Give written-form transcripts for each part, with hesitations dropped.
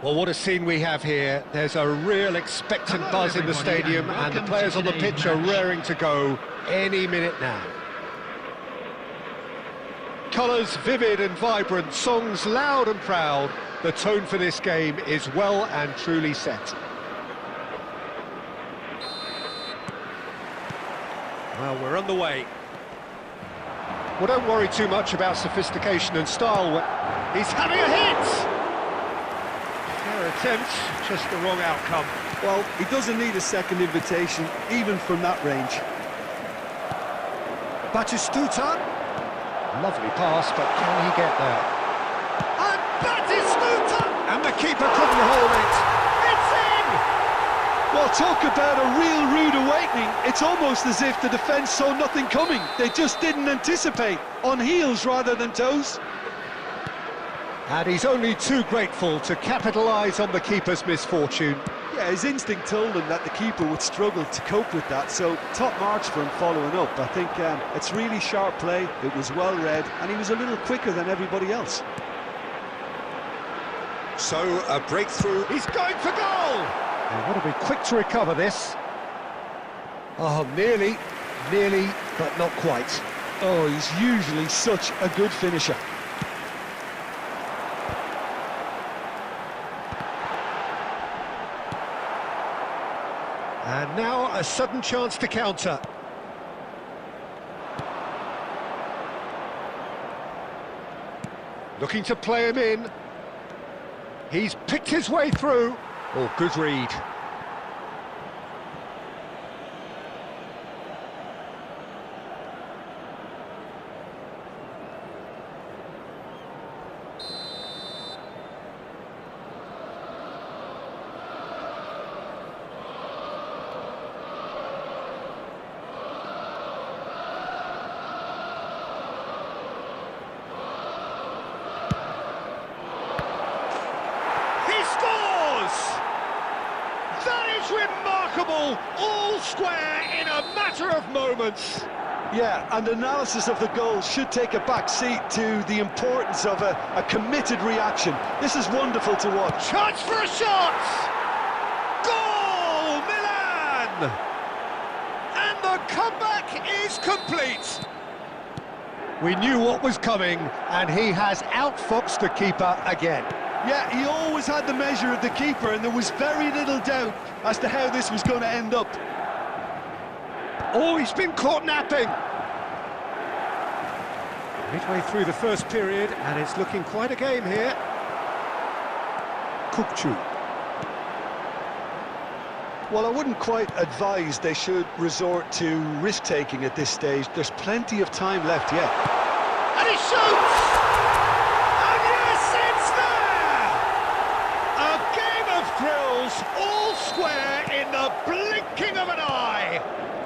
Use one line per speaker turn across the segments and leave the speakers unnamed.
Well, what a scene we have here. There's a real expectant buzz in the stadium, and the players on the pitch are raring to go any minute now. Colours vivid and vibrant, songs loud and proud. The tone for this game is well and truly set. Well, we're on the way. Well, don't worry too much about sophistication and style. He's having a hit! Fair attempt, just the wrong outcome.
Well, he doesn't need a second invitation, even from that range.
Batistuta. Lovely pass, but can he get there? And Batistuta! And the keeper couldn't hold it. It's in!
Well, talk about a real rude awakening. It's almost as if the defence saw nothing coming. They just didn't anticipate. On heels rather than toes.
And he's only too grateful to capitalise on the keeper's misfortune.
Yeah, his instinct told him that the keeper would struggle to cope with that, so top marks for him following up. I think it's really sharp play, it was well read, and he was a little quicker than everybody else.
So, a breakthrough. He's going for goal! And want to be quick to recover this. Oh, nearly, but not quite.
Oh, he's usually such a good finisher.
And now a sudden chance to counter. Looking to play him in. He's picked his way through. Oh, good read. Remarkable, all square in a matter of moments.
Yeah, and analysis of the goal should take a back seat to the importance of a committed reaction. This is wonderful to watch.
Chance for a shot! Goal, Milan! And the comeback is complete. We knew what was coming, and he has outfoxed the keeper again.
Yeah, he always had the measure of the keeper, and there was very little doubt as to how this was going to end up.
Oh, he's been caught napping! Midway through the first period, and it's looking quite a game here. Kukcu.
Well, I wouldn't quite advise they should resort to risk-taking at this stage. There's plenty of time left yet.
And he shoots! And yes, it's there! A game of thrills, all square in the blinking of an eye.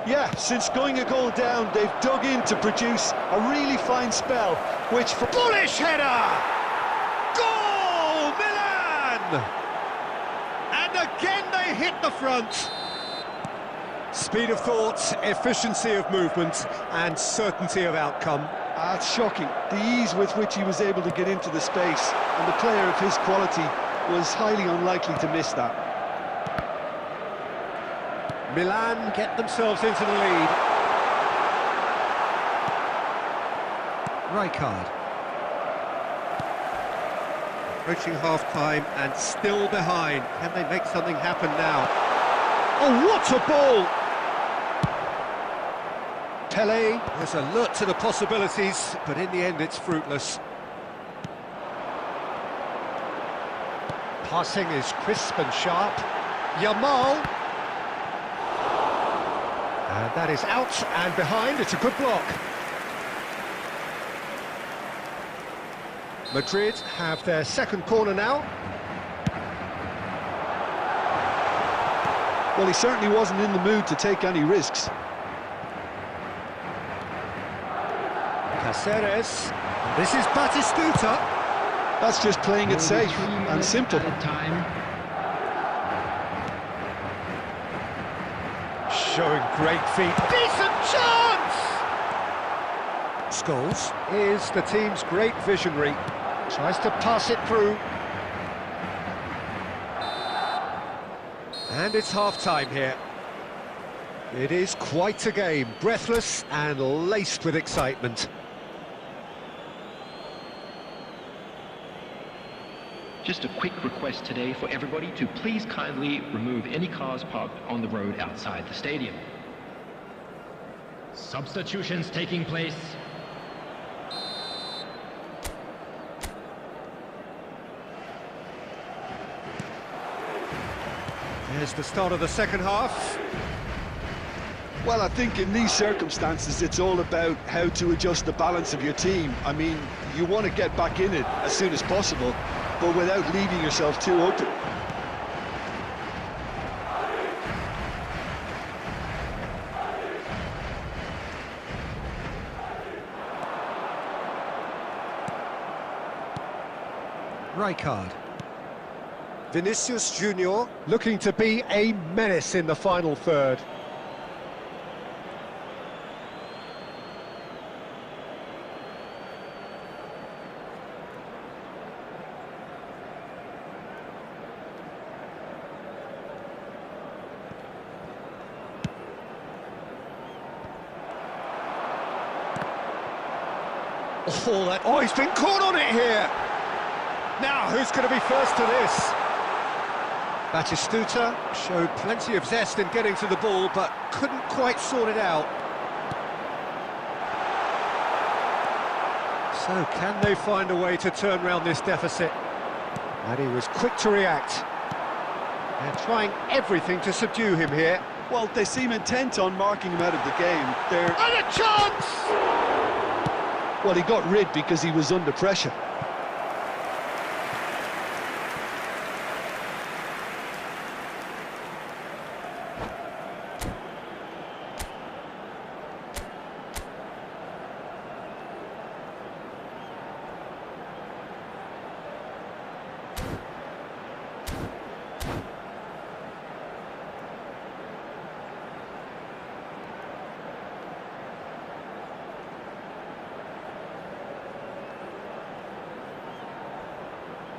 Yeah, since going a goal down, they've dug in to produce a really fine spell, which for...
Bullish header! Goal, Milan! And again they hit the front. Speed of thought, efficiency of movement, and certainty of outcome.
It's shocking, the ease with which he was able to get into the space, and the player of his quality was highly unlikely to miss that.
Milan get themselves into the lead. Rijkaard. Approaching half-time and still behind. Can they make something happen now? Oh, what a ball! Pele is alert to the possibilities, but in the end it's fruitless. Passing is crisp and sharp. Yamal. And that is out and behind. It's a good block. Madrid have their second corner now.
Well, he certainly wasn't in the mood to take any risks.
Caceres. This is Batistuta.
That's just playing it safe and simple.
Showing great feet. Decent chance! Scholes is the team's great visionary. Tries to pass it through. And it's half-time here. It is quite a game, breathless and laced with excitement.
Just a quick request today for everybody to please kindly remove any cars parked on the road outside the stadium. Substitutions taking place.
There's the start of the second half.
Well, I think in these circumstances, it's all about how to adjust the balance of your team. I mean, you want to get back in it as soon as possible, but without leaving yourself too open.
Rijkaard. Vinicius Junior looking to be a menace in the final third. Oh, he's been caught on it here! Now, who's going to be first to this? Batistuta showed plenty of zest in getting to the ball, but couldn't quite sort it out. So, can they find a way to turn round this deficit? And he was quick to react. They're trying everything to subdue him here.
Well, they seem intent on marking him out of the game. They're...
And a chance!
Well, he got rid because he was under pressure.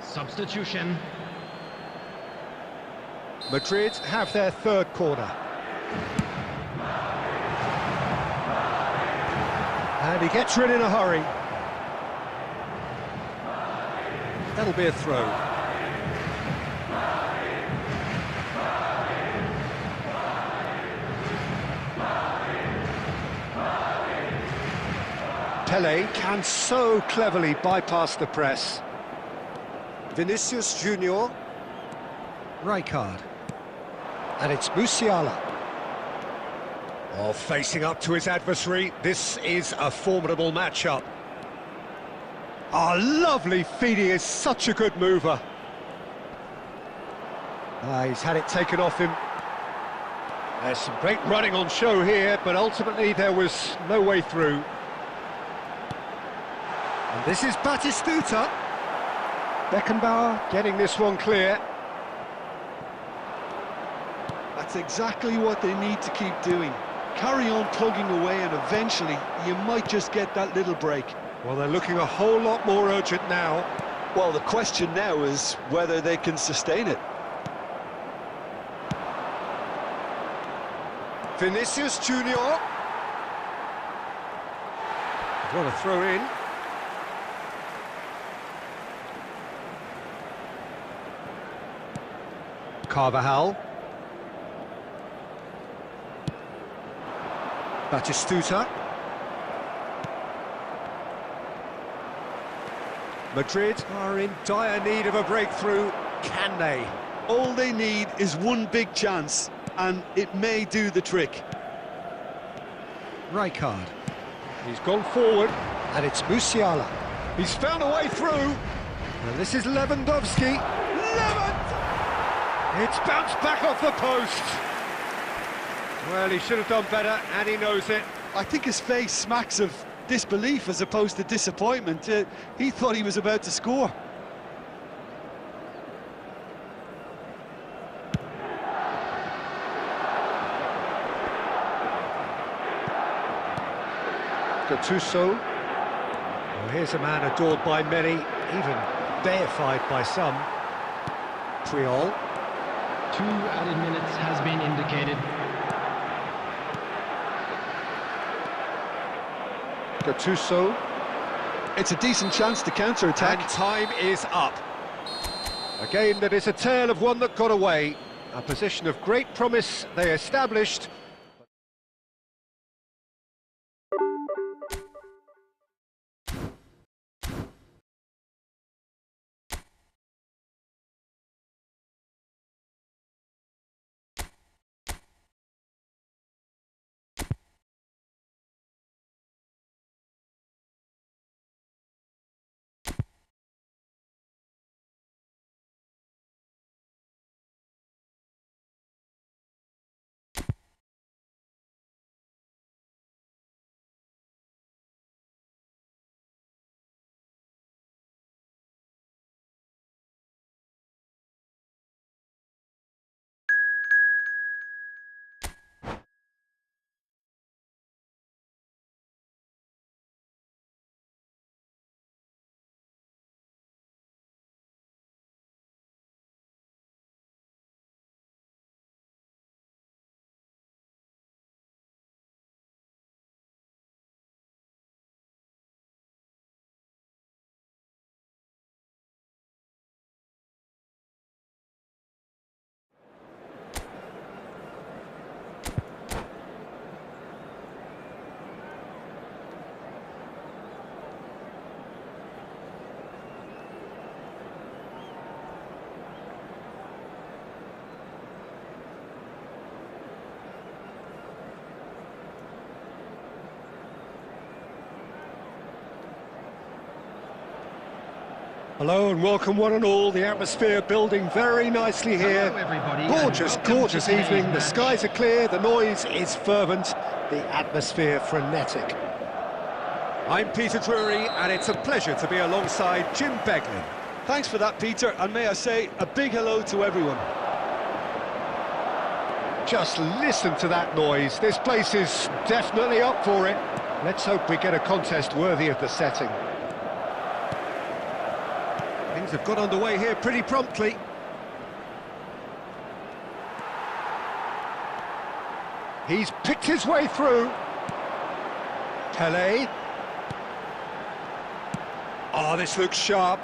Substitution.
Madrid have their third corner. And he gets rid in a hurry. That'll be a throw. Pele can so cleverly bypass the press. Vinicius Junior. Rijkaard. And it's Musiala. Oh, facing up to his adversary, this is a formidable matchup. Oh, lovely feed, he is such a good mover. He's had it taken off him. There's some great running on show here, but ultimately there was no way through. And this is Batistuta. Beckenbauer getting this one clear.
That's exactly what they need to keep doing. Carry on plugging away and eventually you might just get that little break.
Well, they're looking a whole lot more urgent now.
Well, the question now is whether they can sustain it.
Vinicius Junior. What a throw in. Carvajal. Batistuta. Madrid are in dire need of a breakthrough. Can they?
All they need is one big chance, and it may do the trick.
Rijkaard. He's gone forward, and it's Musiala. He's found a way through. And this is Lewandowski. It's bounced back off the post. Well, he should have done better, and he knows it.
I think his face smacks of disbelief as opposed to disappointment. He thought he was about to score.
Gattuso. Well, here's a man adored by many, even deified by some. Puyol.
2 added minutes has been indicated.
Gattuso.
It's a decent chance to counter-attack.
And time is up. A game that is a tale of one that got away. A position of great promise they established. Hello and welcome one and all. The atmosphere building very nicely here.
Hello, everybody,
Gorgeous,
and welcome
gorgeous
to today's
evening. The
match.
skies are clear, the noise is fervent, the atmosphere frenetic. I'm Peter Drury and it's a pleasure to be alongside Jim Beglin.
Thanks for that, Peter, and may I say a big hello to everyone.
Just listen to that noise. This place is definitely up for it. Let's hope we get a contest worthy of the setting. Things have got underway here pretty promptly. He's picked his way through. Pele. Oh, this looks sharp.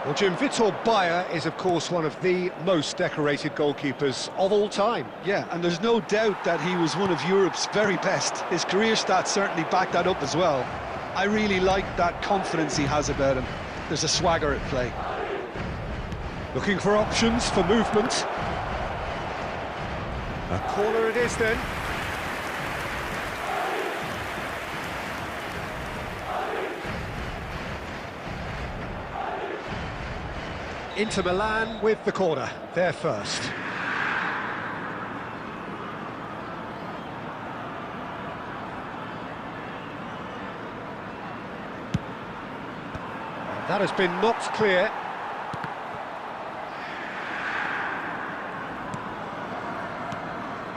Well, Jim, Vitor Bayer is, of course, one of the most decorated goalkeepers of all time.
Yeah, and there's no doubt that he was one of Europe's very best. His career stats certainly back that up as well. I really like that confidence he has about him. There's a swagger at play.
Looking for options for movement. A corner it is then. Inter Milan with the corner, they're first. That has been knocked clear.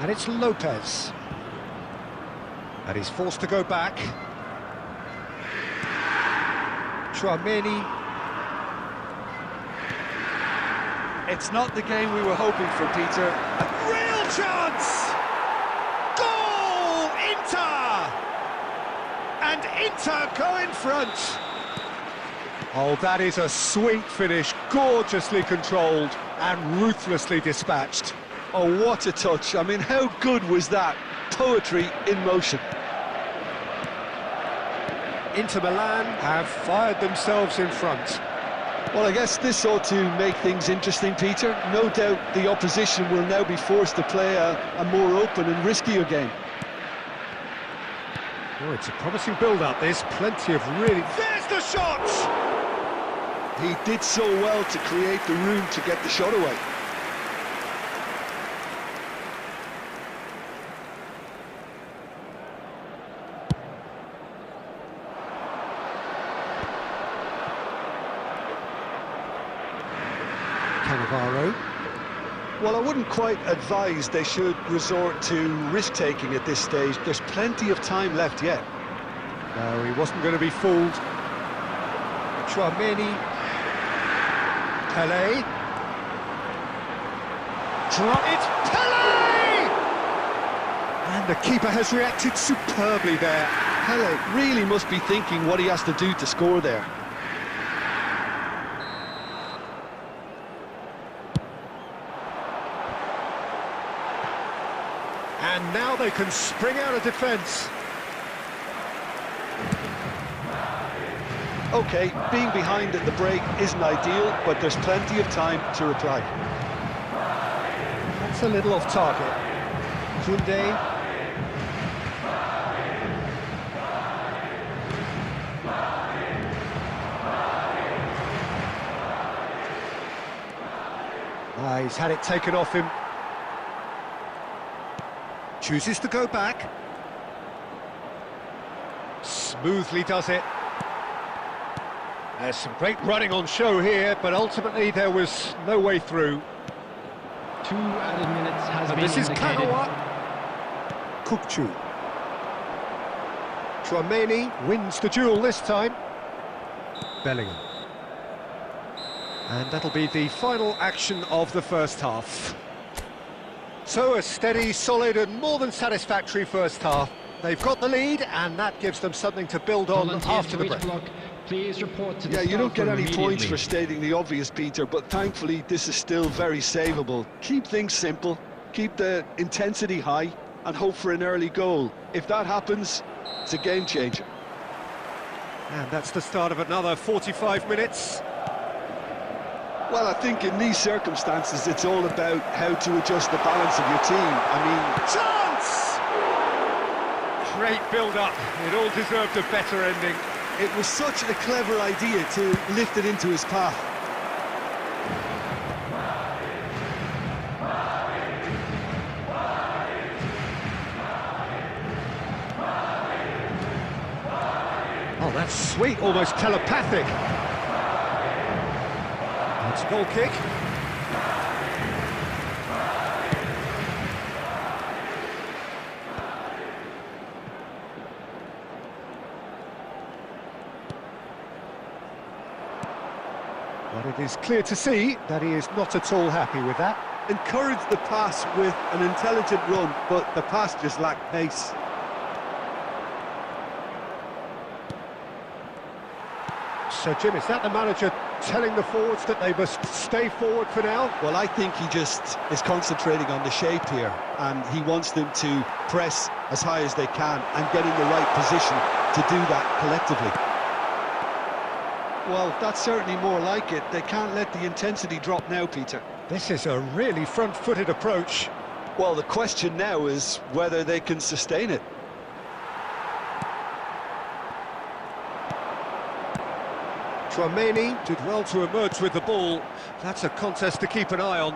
And it's Lopez. And he's forced to go back. Tchouameni.
It's not the game we were hoping for, Peter.
A real chance! Goal! Inter! And Inter go in front. Oh, that is a sweet finish, gorgeously controlled and ruthlessly dispatched.
Oh, what a touch. I mean, how good was that? Poetry in motion.
Inter Milan have fired themselves in front.
Well, I guess this ought to make things interesting, Peter. No doubt the opposition will now be forced to play a more open and riskier game.
Oh, it's a promising build-up. There's plenty of really... There's the shot!
He did so well to create the room to get the shot away.
Cannavaro.
Well, I wouldn't quite advise they should resort to risk-taking at this stage. There's plenty of time left yet.
No, he wasn't going to be fooled. Tchouameni. Pele. It's Pele! And the keeper has reacted superbly there.
Pele really must be thinking what he has to do to score there.
And now they can spring out of defence.
OK, being behind at the break isn't ideal, but there's plenty of time to reply.
That's a little off target. Koundé. He's had it taken off him. Chooses to go back. Smoothly does it. There's some great running on show here, but ultimately there was no way through.
2 added minutes has been
This is
indicated.
Kagawa. Kukchu. Chouameni wins the duel this time. Bellingham. And that'll be the final action of the first half. So a steady, solid and more than satisfactory first half. They've got the lead and that gives them something to build on after the break.
Block, please report to the
Yeah, you don't get any
immediately.
points for stating the obvious, Peter, but thankfully this is still very savable. Keep things simple, keep the intensity high and hope for an early goal. If that happens, it's a game changer.
And that's the start of another 45 minutes.
Well, I think in these circumstances, it's all about how to adjust the balance of your team. I mean...
Chance! Great build-up. It all deserved a better ending.
It was such a clever idea to lift it into his path.
Oh, that's sweet, almost telepathic. It's a goal kick. But it is clear to see that he is not at all happy with that.
Encourage the pass with an intelligent run, but the pass just lacked pace.
So, Jim, is that the manager telling the forwards that they must stay forward for now?
Well, I think he just is concentrating on the shape here, and he wants them to press as high as they can and get in the right position to do that collectively. Well, that's certainly more like it. They can't let the intensity drop now, Peter.
This is a really front-footed approach.
Well, the question now is whether they can sustain it.
Chouameni did well to emerge with the ball. That's a contest to keep an eye on.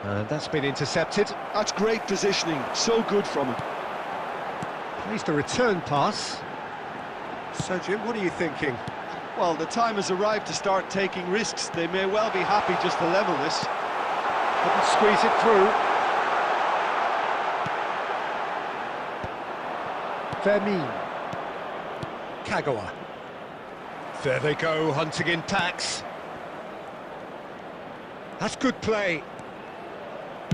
And that's been intercepted.
That's great positioning, so good from him.
Plays the return pass. So, Jim, what are you thinking?
Well, the time has arrived to start taking risks. They may well be happy just to level this.
Couldn't squeeze it through. Vermin. Kagawa. There they go, hunting in packs. That's good play.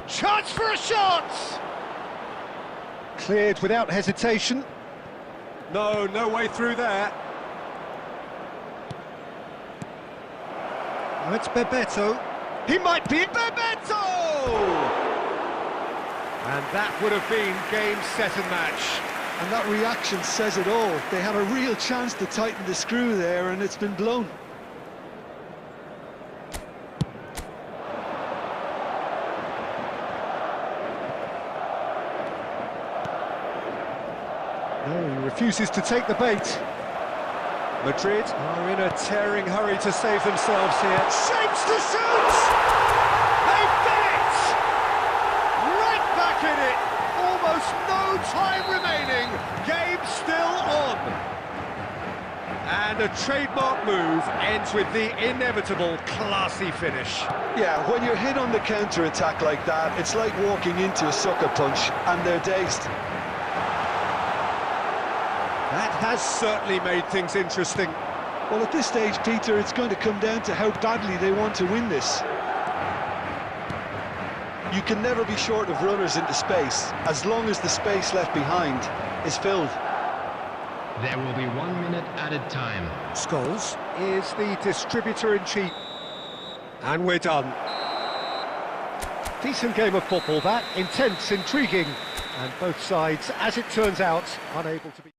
Chance for a shot! Cleared without hesitation. No way through there. Oh, it's Bebeto. He might be Bebeto! And that would have been game, set and match.
And that reaction says it all. They had a real chance to tighten the screw there, and it's been blown.
No, he refuses to take the bait. Madrid are in a tearing hurry to save themselves here. Shapes to shoot! They've done it! Right back in it! Almost no time remaining. Game still on. And a trademark move ends with the inevitable classy finish.
Yeah, when you're hit on the counter-attack like that, it's like walking into a sucker punch, and they're dazed.
That has certainly made things interesting.
Well, at this stage, Peter, it's going to come down to how badly they want to win this. You can never be short of runners into space, as long as the space left behind is filled.
There will be 1 minute added time.
Scholes is the distributor-in-chief. And we're done. Decent game of football, that. Intense, intriguing. And both sides, as it turns out, unable to be...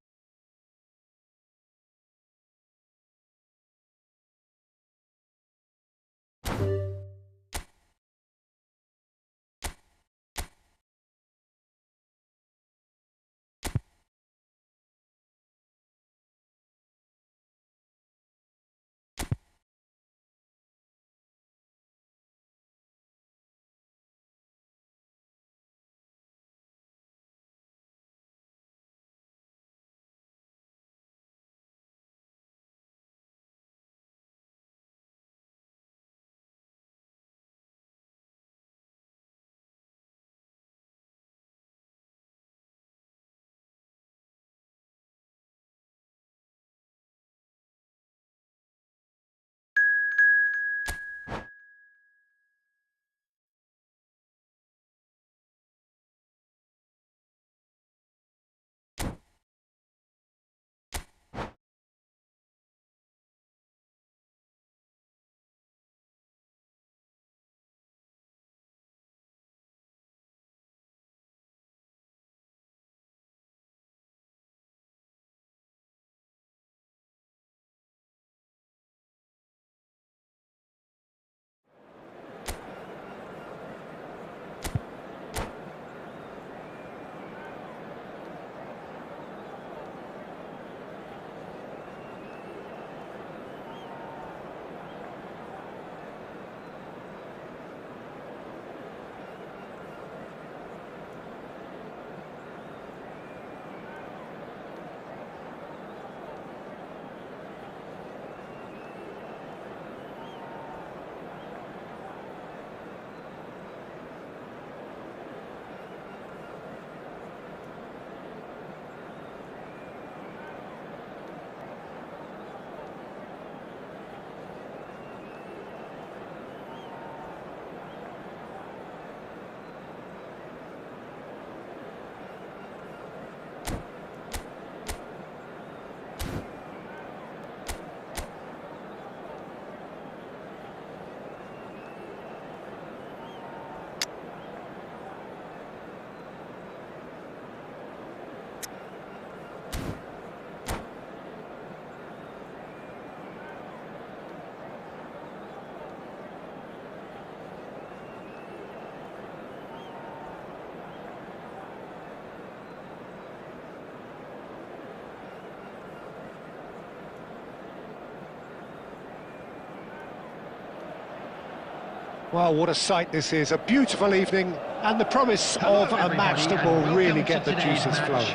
Well, what a sight this is. A beautiful evening and the promise of a match that will really get the juices flowing.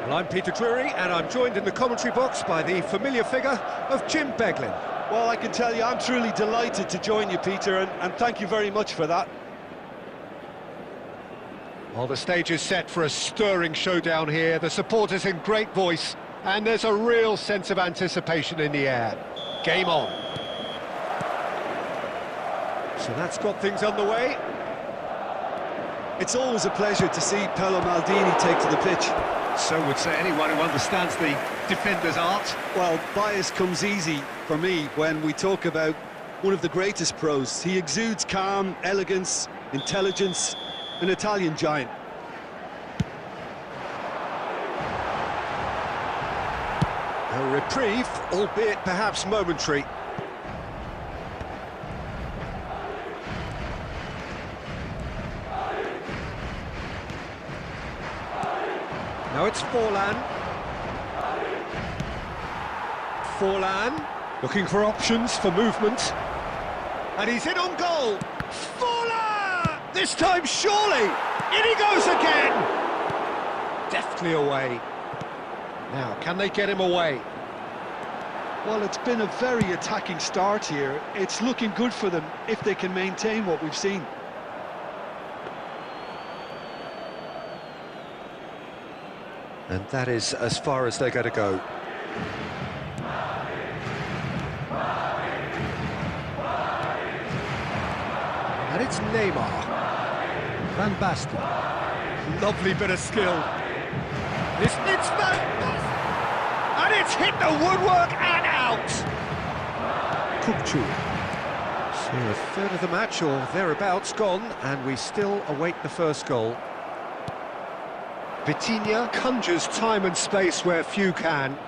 Well, I'm Peter Drury and I'm joined in the commentary box by the familiar figure of Jim Beglin.
Well, I can tell you, I'm truly delighted to join you, Peter, and thank you very much for that.
Well, the stage is set for a stirring showdown here. The supporters in great voice, and there's a real sense of anticipation in the air. Game on. So that's got things underway.
It's always a pleasure to see Paolo Maldini take to the pitch.
So would say anyone who understands the defender's art.
Well, bias comes easy for me when we talk about one of the greatest pros. He exudes calm, elegance, intelligence, an Italian giant.
A reprieve, albeit perhaps momentary. Now it's Forlan. Forlan, looking for options for movement. And he's in on goal. Forlan! This time, surely! In he goes again! Deftly away. Now, can they get him away?
Well, it's been a very attacking start here. It's looking good for them if they can maintain what we've seen.
And that is as far as they're going to go. it's Neymar. Van Basten. Lovely bit of skill. It's Van Basten! And it's hit the woodwork and out! Kupchu. So a third of the match, or thereabouts, gone, and we still await the first goal. Vitinha conjures time and space where few can.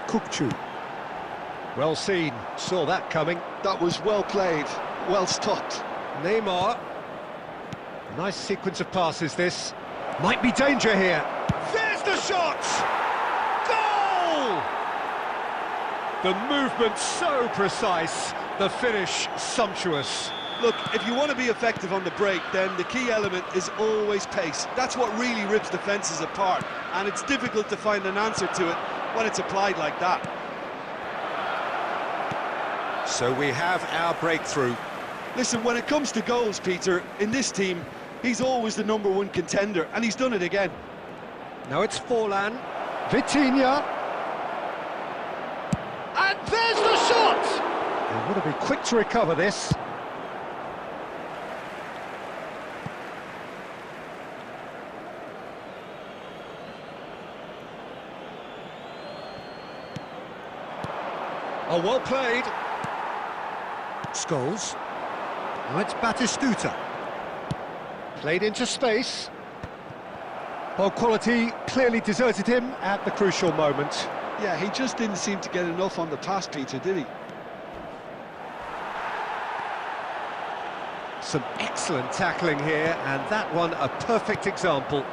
Kupchu. Well seen, saw that coming.
That was well played, well stopped.
Neymar. Nice sequence of passes this. Might be danger here. There's the shot! Goal! The movement so precise, the finish sumptuous.
Look, if you want to be effective on the break, then the key element is always pace. That's what really rips defences apart, and it's difficult to find an answer to it when it's applied like that.
So we have our breakthrough.
Listen, when it comes to goals, Peter, in this team, he's always the ¡1 contender, and he's done it again.
Now it's Forlan. Vitinha. And there's the shot! They want to be quick to recover this. Oh, well played. Scholes. Now it's Batistuta. Played into space. Ball quality clearly deserted him at the crucial moment.
Yeah, he just didn't seem to get enough on the pass, Peter, did he?
Some excellent tackling here, and that one a perfect example.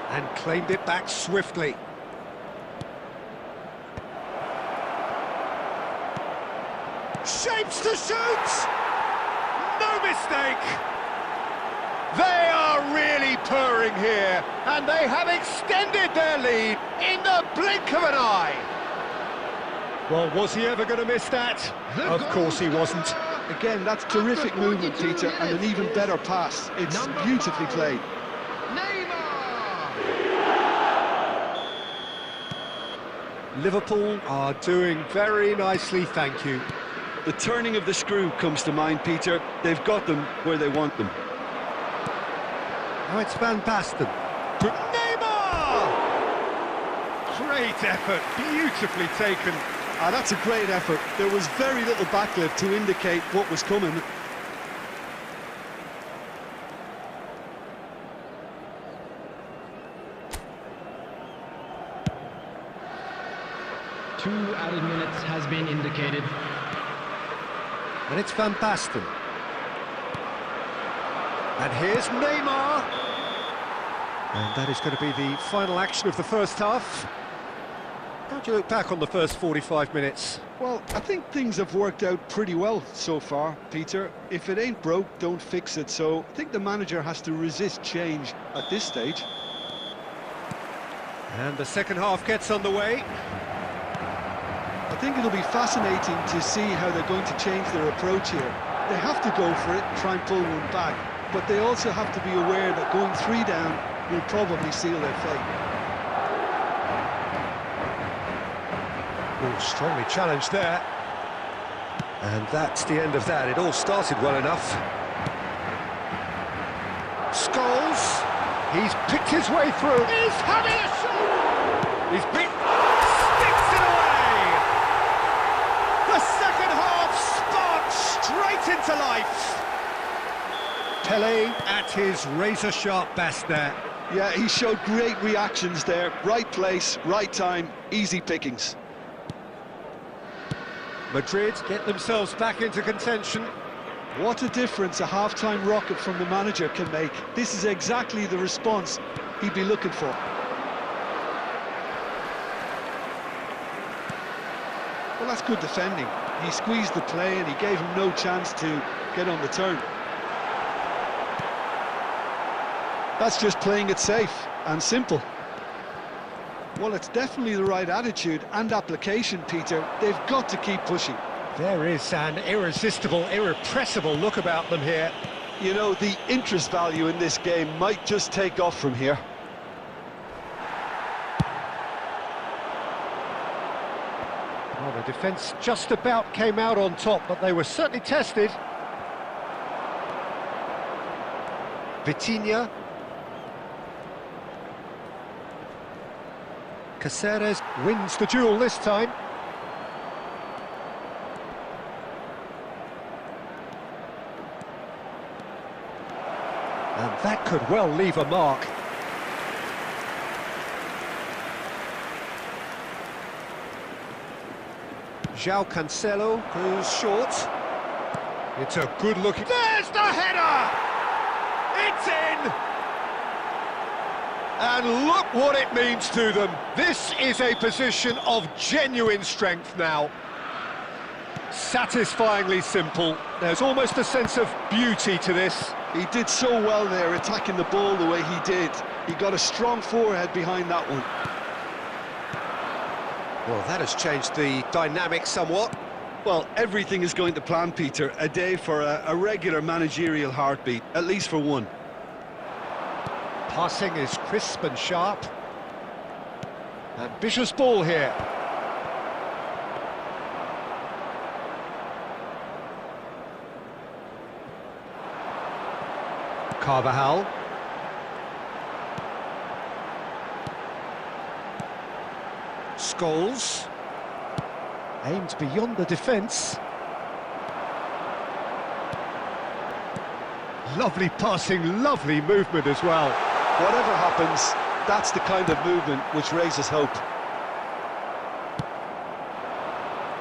And claimed it back swiftly. Shapes to shoot! No mistake! They are really purring here, and they have extended their lead in the blink of an eye. Well, was he ever going to miss that? Of course he wasn't.
Again, that's terrific movement, Peter, and an even better pass. It's beautifully played.
Liverpool are doing very nicely, thank you.
The turning of the screw comes to mind, Peter. They've got them where they want them.
Now it's Van Basten. Neymar! Great effort, beautifully taken.
That's a great effort. There was very little backlift to indicate what was coming.
Two added minutes has been indicated.
And it's Van Basten. And here's Neymar. And that is going to be the final action of the first half. How do you look back on the first 45 minutes?
Well, I think things have worked out pretty well so far, Peter. If it ain't broke, don't fix it. So I think the manager has to resist change at this stage.
And the second half gets underway.
I think it'll be fascinating to see how they're going to change their approach here. They have to go for it and try and pull one back, but they also have to be aware that going 3 down will probably seal their fate.
Oh, strongly challenged there. And that's the end of that. It all started well enough. Scholes. He's picked his way through. He's having a shot! He's beat. Sticks it away! The second half sparked straight into life. Pele at his razor-sharp best there.
Yeah, he showed great reactions there. Right place, right time, easy pickings.
Madrid get themselves back into contention.
What a difference a half-time rocket from the manager can make. This is exactly the response he'd be looking for. Well, that's good defending. He squeezed the play and he gave him no chance to get on the turn. That's just playing it safe and simple. Well, it's definitely the right attitude and application, Peter. They've got to keep pushing.
There is an irresistible, irrepressible look about them here.
You know, the interest value in this game might just take off from here.
defence just about came out on top, but they were certainly tested. Vitinha. Caceres wins the duel this time. And that could well leave a mark. João Cancelo goes short. It's a good looking... There's the header! It's in! And look what it means to them. This is a position of genuine strength now. Satisfyingly simple. There's almost a sense of beauty to this.
He did so well there, attacking the ball the way he did. He got a strong forehead behind that one.
Well, that has changed the dynamic somewhat.
Well, everything is going to plan, Peter. A day for a regular managerial heartbeat, at least for one.
Passing is crisp and sharp. Ambitious ball here. Carvajal. Scholes. Aimed beyond the defence. Lovely passing, lovely movement as well.
Whatever happens, that's the kind of movement which raises hope.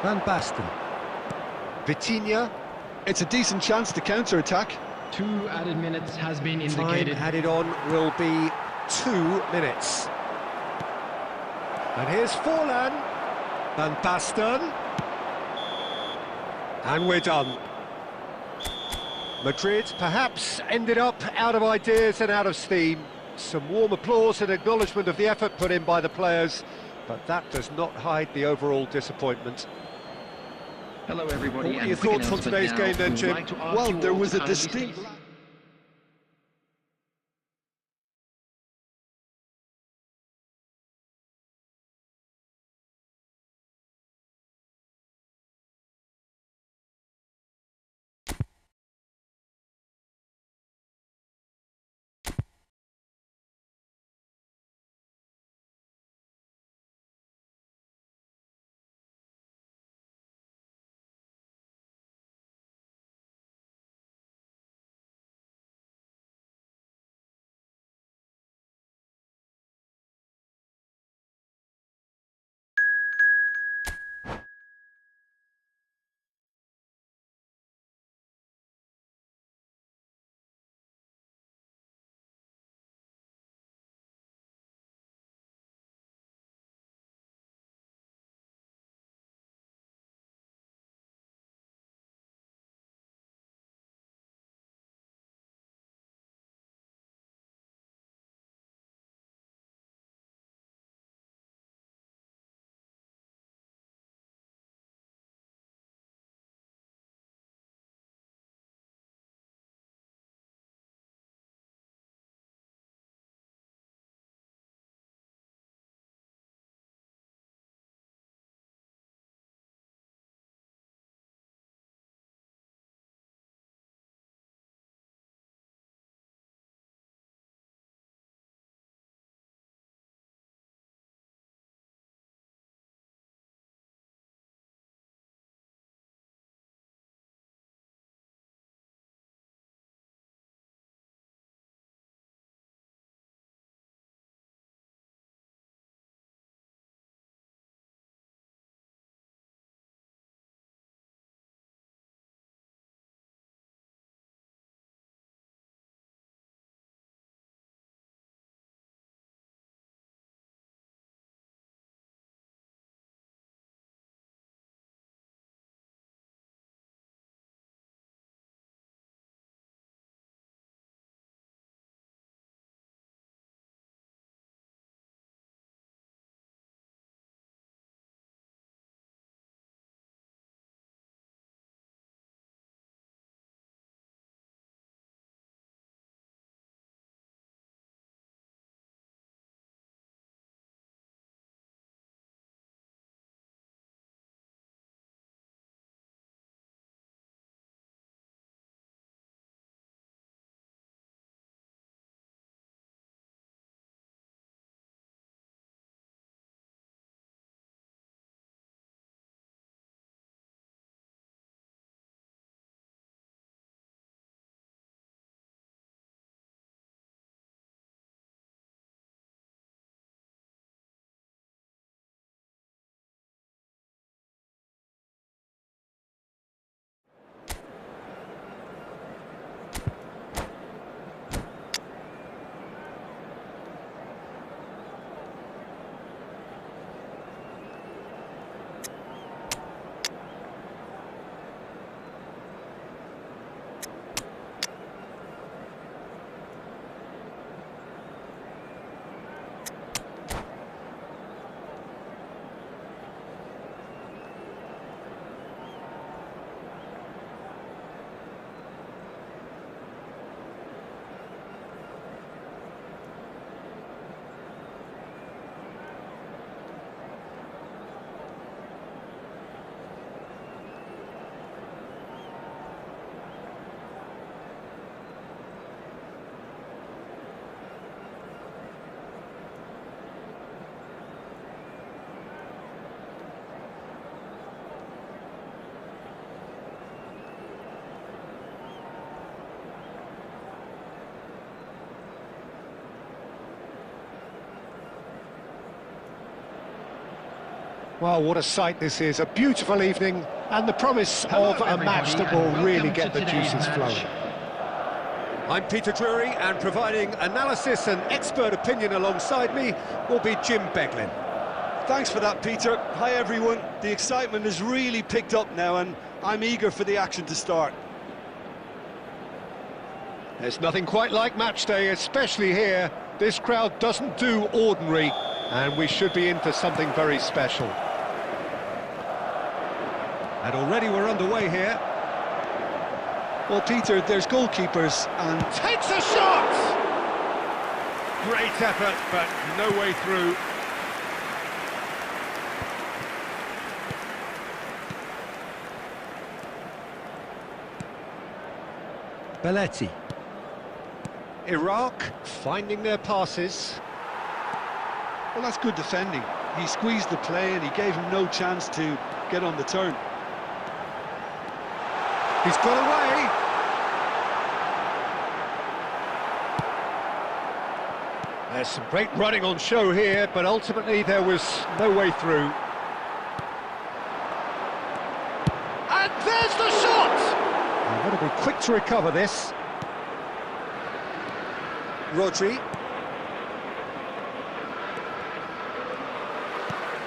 Van Basten. Vitinha.
It's a decent chance to counter-attack.
2 added minutes has been
Time
indicated.
added on will be 2 minutes. And here's Forlan. Van Basten. And we're done. Madrid perhaps ended up out of ideas and out of steam. Some warm applause and acknowledgement of the effort put in by the players, but that does not hide the overall disappointment.
Hello everybody.
What are
and
your
quick
thoughts on
announcement
today's
now.
game then,
We would
Jim?
like to ask
Well,
you
there
all
was
to
a
kindly
distinct...
stay
Well, what a sight this is, a beautiful evening, and the promise of a match that will really get the juices flowing. I'm Peter Drury, and providing analysis and expert opinion alongside me will be Jim Beglin.
Thanks for that, Peter. Hi, everyone. The excitement has really picked up now, and I'm eager for the action to start.
There's nothing quite like match day, especially here. This crowd doesn't do ordinary, and we should be in for something very special. And already we're underway here.
Well, Peter, there's goalkeepers and...
Takes a shot! Great effort, but no way through. Belletti. Iraq finding their passes.
Well, that's good defending. He squeezed the play and he gave him no chance to get on the turn.
He's got away. There's some great running on show here, but ultimately there was no way through. And there's the shot! I've got to be quick to recover this. Rodri.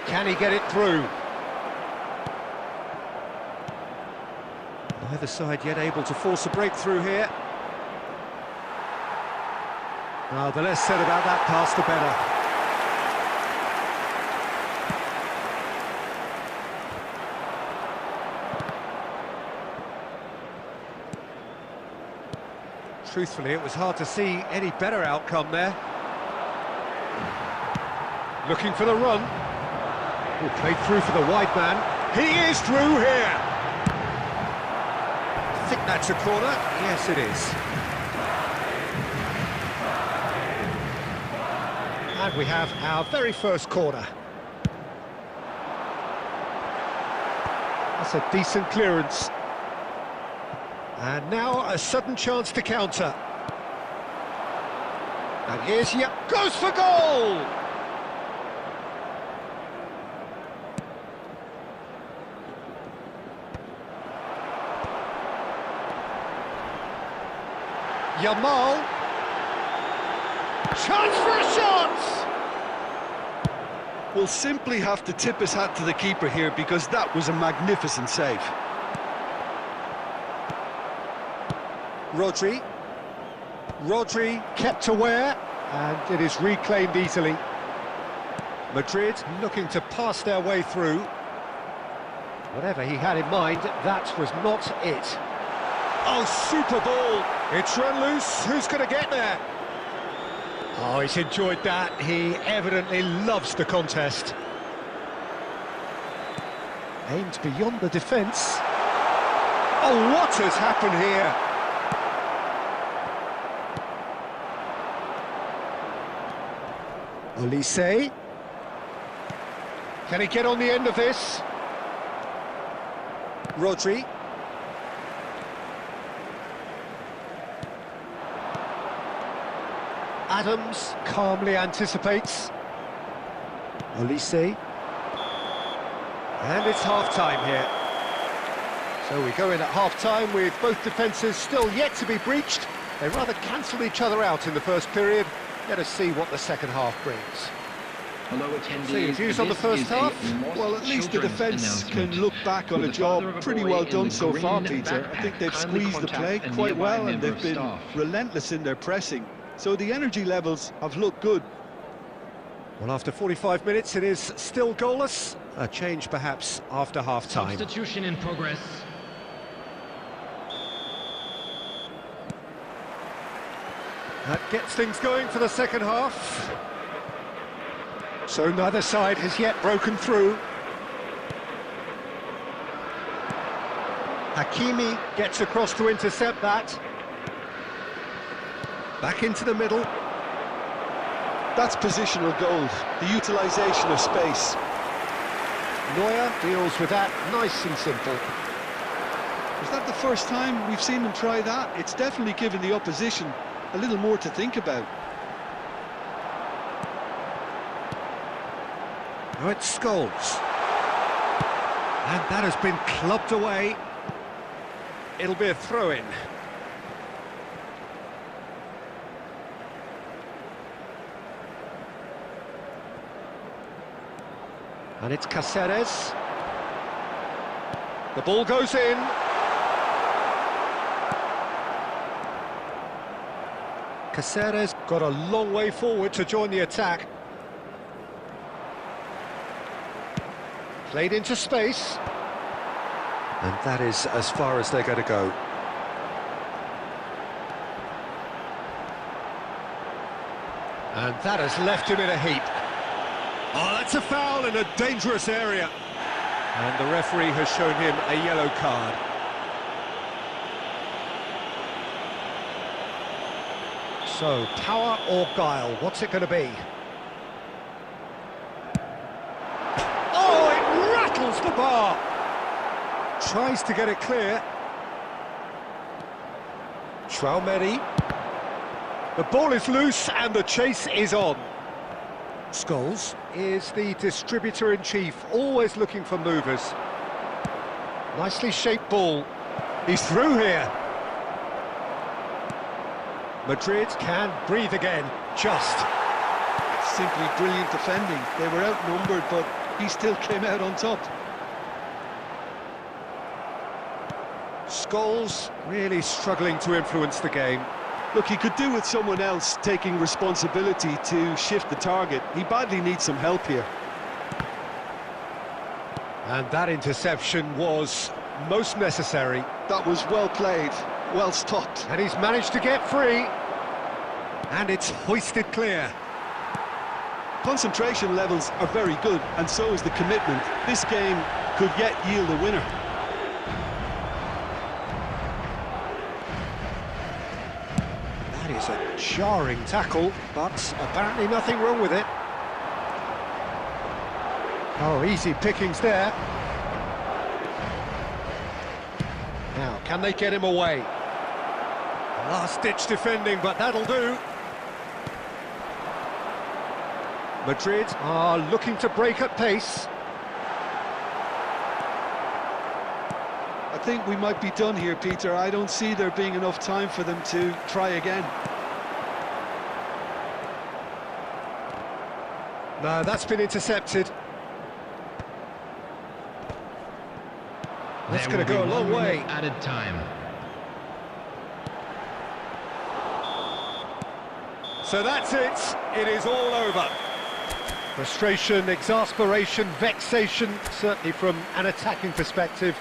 Can he get it through? Neither side yet able to force a breakthrough here. Well, the less said about that pass, the better. Truthfully, it was hard to see any better outcome there. Looking for the run. Oh, played through for the wide man. He is through here. I think that's a corner. Yes, it is. And we have our very first corner. That's a decent clearance. And now a sudden chance to counter. And here's goes for goal! Yamal. Chance for a shot!
We'll simply have to tip his hat to the keeper here because that was a magnificent save.
Rodri. Rodri kept aware, and it is reclaimed easily. Madrid looking to pass their way through. Whatever he had in mind, that was not it. Oh, super ball! It's run loose. Who's going to get there? Oh, he's enjoyed that. He evidently loves the contest. Aimed beyond the defence. Oh, what has happened here? Olise. Can he get on the end of this? Rodri. Adams calmly anticipates. Olise. And it's half-time here. So we go in at half-time with both defences still yet to be breached. They rather cancelled each other out in the first period. Let us see what the second half brings.
Hello, attendees.
So your views on the first half?
Well, at least the defence can look back on a job pretty well done so far, Peter. I think they've squeezed the play quite well and they've been relentless in their pressing. So the energy levels have looked good.
Well, after 45 minutes, it is still goalless. A change, perhaps, after half-time.
Substitution in progress.
That gets things going for the second half. So neither side has yet broken through. Hakimi gets across to intercept that. Back into the middle.
That's positional goal, the utilisation of space.
Neuer deals with that nice and simple.
Is that the first time we've seen them try that? It's definitely given the opposition a little more to think about.
Now it's Scholes. And that has been clubbed away. It'll be a throw-in. And it's Cáceres. The ball goes in. Cáceres got a long way forward to join the attack. Played into space. And that is as far as they're going to go. And that has left him in a heap. Oh, that's a foul in a dangerous area. And the referee has shown him a yellow card. So, power or guile, what's it going to be? Oh, it rattles the bar! Tries to get it clear. Traumeri. The ball is loose and the chase is on. Scholes is the distributor-in-chief, always looking for movers. Nicely shaped ball. He's through here. Madrid can breathe again, just.
Simply brilliant defending. They were outnumbered, but he still came out on top.
Scholes really struggling to influence the game.
Look, he could do with someone else taking responsibility to shift the target. He badly needs some help here.
And that interception was most necessary.
That was well played, well stopped.
And he's managed to get free. And it's hoisted clear.
Concentration levels are very good, and so is the commitment. This game could yet yield a winner.
That is a jarring tackle, but apparently nothing wrong with it. Oh, easy pickings there. Now, can they get him away? Last-ditch defending, but that'll do. Madrid are looking to break at pace.
I think we might be done here, Peter. I don't see there being enough time for them to try again.
No, that's been intercepted. That's going to go a long way.
Added time.
So that's it. It is all over. Frustration, exasperation, vexation, certainly from an attacking perspective.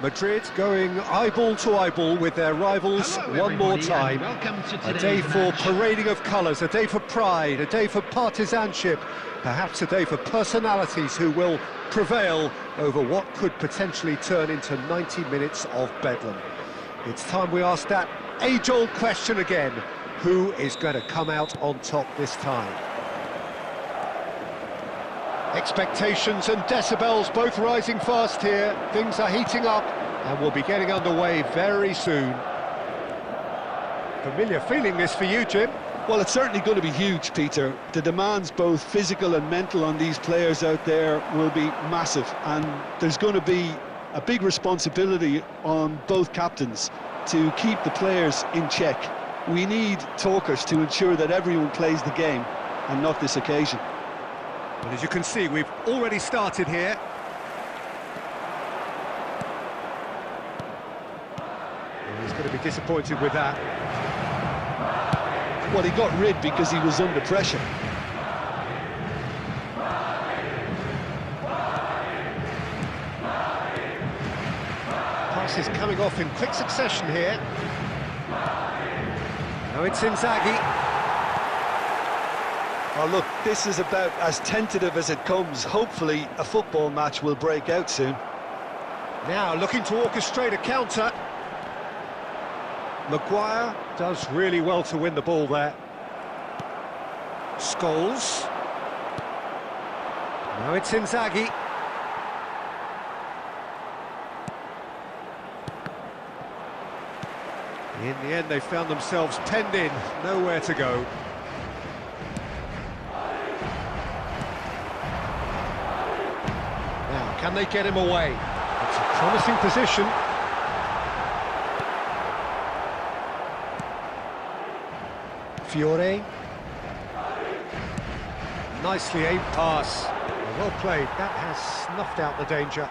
Madrid going eyeball to eyeball with their rivals.
Hello,
one more time.
A
day for parading of colours, a day for pride, a day for partisanship, perhaps a day for personalities who will prevail over what could potentially turn into 90 minutes of bedlam. It's time we ask that age-old question again: who is going to come out on top this time? Expectations and decibels both rising fast here. Things are heating up and we'll be getting underway very soon. Familiar feeling this for you, Jim?
Well, it's certainly going to be huge, Peter. The demands, both physical and mental, on these players out there will be massive, and there's going to be a big responsibility on both captains to keep the players in check. We need talkers to ensure that everyone plays the game, and not this occasion.
Well, as you can see, we've already started here. And he's going to be disappointed with that.
Well, he got rid because he was under pressure.
Passes coming off in quick succession here. Now it's Inzaghi.
Oh, look, this is about as tentative as it comes. Hopefully, a football match will break out soon.
Now looking to orchestrate a counter. Maguire does really well to win the ball there. Scholes. Now it's Inzaghi. In the end, they found themselves penned in, nowhere to go. Now, can they get him away? It's a promising position. Fiore. Nicely aimed pass. Well played. That has snuffed out the danger.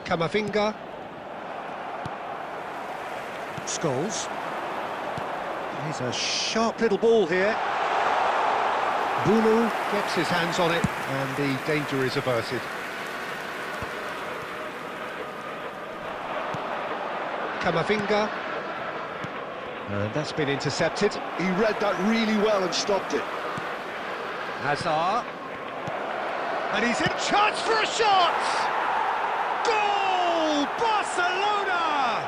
Camavinga. Scholes. He's a sharp little ball here. Bunu gets his hands on it, and the danger is averted. Camavinga. And that's been intercepted.
He read that really well and stopped it.
Hazard. And he's in charge for a shot! Goal! Barcelona!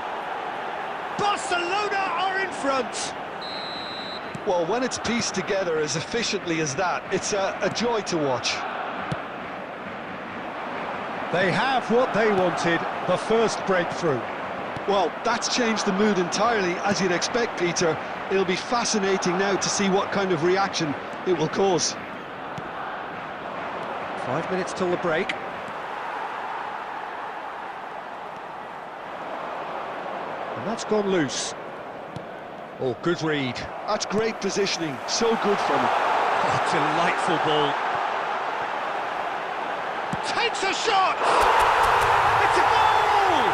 Barcelona are in front!
Well, when it's pieced together as efficiently as that, it's a joy to watch.
They have what they wanted, the first breakthrough.
Well, that's changed the mood entirely, as you'd expect, Peter. It'll be fascinating now to see what kind of reaction it will cause.
5 minutes till the break. And that's gone loose. Oh, good read.
That's great positioning, so good from him.
Oh, delightful ball. Takes a shot! It's a goal!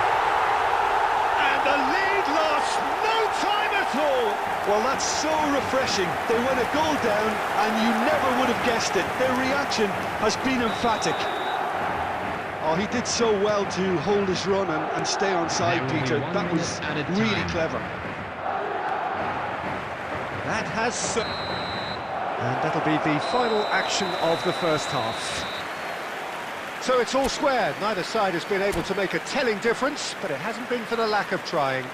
And the lead lost no time at all.
Well, that's so refreshing. They went a goal down and you never would have guessed it. Their reaction has been emphatic. Oh, he did so well to hold his run and stay on side, Peter. That was really clever.
That has... and that'll be the final action of the first half. So it's all square. Neither side has been able to make a telling difference, but it hasn't been for the lack of trying.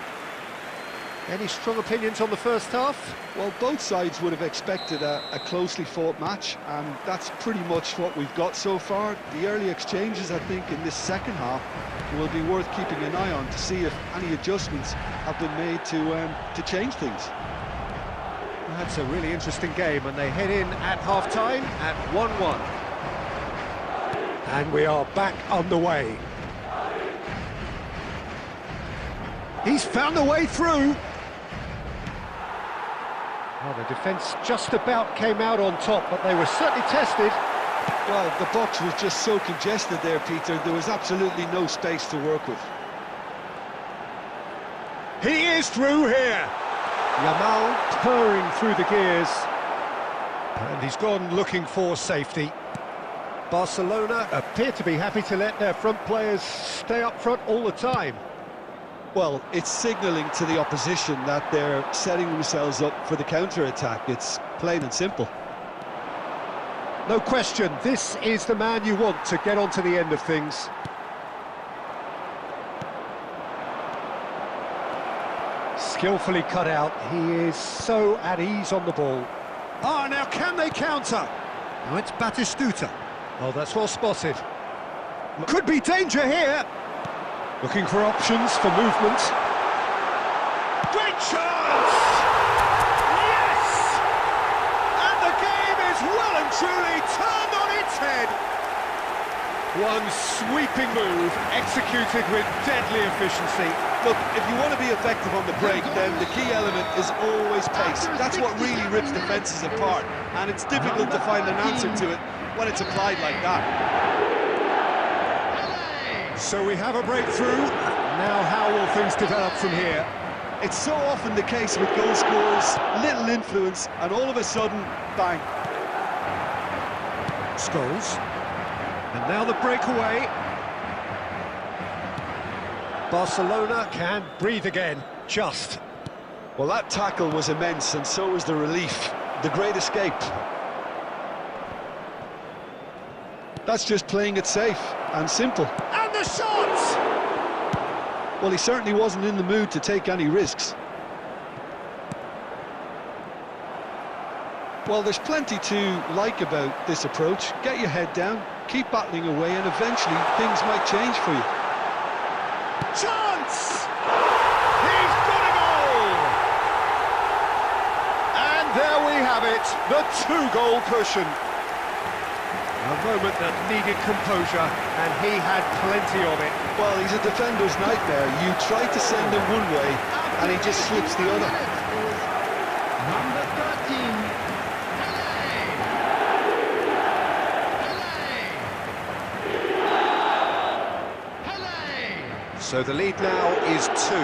Any strong opinions on the first half?
Well, both sides would have expected a closely fought match, and that's pretty much what we've got so far. The early exchanges, I think, in this second half will be worth keeping an eye on to see if any adjustments have been made to change things.
That's a really interesting game, and they head in at half-time at 1-1. And we are back underway. He's found a way through. Well, the defence just about came out on top, but they were certainly tested.
Well, the box was just so congested there, Peter. There was absolutely no space to work with.
He is through here. Yamal purring through the gears. And he's gone looking for safety. Barcelona appear to be happy to let their front players stay up front all the time.
Well, it's signalling to the opposition that they're setting themselves up for the counter-attack. It's plain and simple.
No question, this is the man you want to get on to the end of things. Skillfully cut out. He is so at ease on the ball. Ah, now can they counter? Now it's Batistuta. Oh, that's well spotted. Could be danger here. Looking for options for movement. Great chance! Yes! And the game is well and truly turned on its head. One sweeping move, executed with deadly efficiency.
Look, if you want to be effective on the break, then the key element is always pace. That's what really rips defences apart, and it's difficult to find an answer to it when it's applied like that.
So we have a breakthrough. Now how will things develop from here?
It's so often the case with goal scorers, little influence, and all of a sudden, bang.
Scholes. And now the breakaway. Barcelona can breathe again, just.
Well, that tackle was immense, and so was the relief. The great escape. That's just playing it safe and simple.
And the shot!
Well, he certainly wasn't in the mood to take any risks. Well, there's plenty to like about this approach. Get your head down, keep battling away, and eventually things might change for you.
Chance! He's got a goal! And there we have it, the two-goal cushion. A moment that needed composure, and he had plenty of it.
Well, he's a defender's nightmare. You try to send him one way, and he just slips the other.
Number 13.
So the lead now is 2.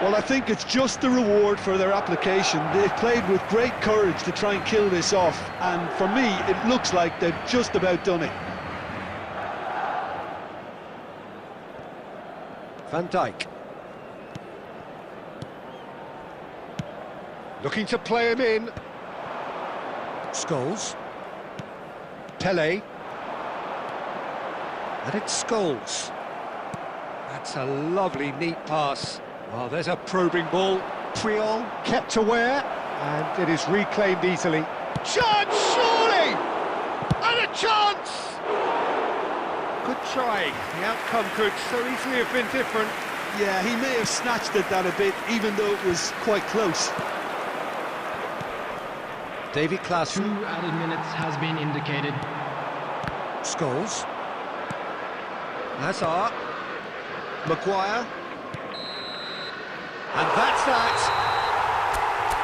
Well, I think it's just the reward for their application. They've played with great courage to try and kill this off, and for me, it looks like they've just about done it.
Van Dijk. Looking to play him in. Scholes. Pele. And it's Scholes. That's a lovely, neat pass. Oh, there's a probing ball. Priol kept aware, and it is reclaimed easily. Chance, surely! And a chance! Good try. The outcome could so easily have been different.
Yeah, he may have snatched at that a bit, even though it was quite close.
Davy Klaassen.
2 added minutes has been indicated.
Scholes. Hazard. Maguire. And that's that.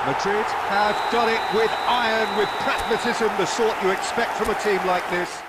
Madrid have done it with iron, with pragmatism, the sort you expect from a team like this.